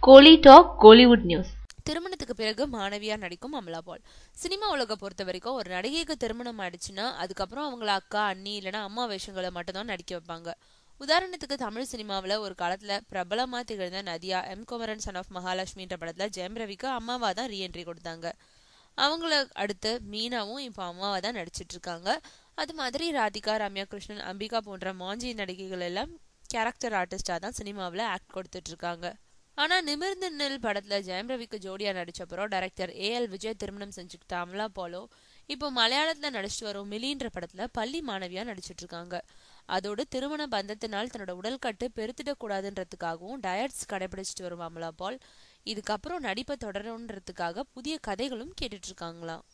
கோலி talk Kollywood news. திருமணத்துக்கு பிறகு மாணவியா நடிக்கும் அமலா பால். சினிமா உலக பொறுத்த வரைக்கும் ஒரு நடிகைக்கு திருமணம் ஆயிடுச்சுன்னா அதுக்கப்புறம் அவங்கள அக்கா, அண்ணி இல்லைன்னா அம்மா வேஷங்களை மட்டும்தான் நடிக்க வைப்பாங்க. உதாரணத்துக்கு தமிழ் சினிமாவில் ஒரு காலத்துல பிரபலமா திகழ்ந்த நதியா குமரன் சன் ஆஃப் மகாலட்சுமின்ற படத்துல ஜெயம் ரவிக்கு அம்மாவா தான் ரீஎன்ட்ரி கொடுத்தாங்க. அவங்கள அடுத்து மீனாவும் இப்போ அம்மாவா தான் நடிச்சிட்டு இருக்காங்க. அது மாதிரி ராதிகா, ரம்யா கிருஷ்ணன், அம்பிகா போன்ற மாஞ்சி நடிகைகள் எல்லாம் கேரக்டர் ஆர்டிஸ்டா தான் சினிமாவில் ஆக்ட் கொடுத்துட்டு இருக்காங்க. ஆனா நிமிர்ந்து நெல் படத்துல ஜெயம் ரவிக்கு ஜோடியா நடிச்சப்பறம் டைரக்டர் AL விஜய் திருமணம் செஞ்சுக்கிட்ட அமலா பாலோ இப்போ மலையாளத்துல நடிச்சிட்டு வரும் மிலின்ற படத்துல பள்ளி மாணவியா நடிச்சிட்டு இருக்காங்க. அதோடு திருமண பந்தத்தினால் தன்னோட உடல் கட்டு பெருத்திடக்கூடாதுன்றதுக்காகவும் டயட்ஸ் கடைபிடிச்சிட்டு வரும் அமலா பால் இதுக்கப்புறம் நடிப்பை தொடரணுன்றதுக்காக புதிய கதைகளும் கேட்டுட்டு இருக்காங்களாம்.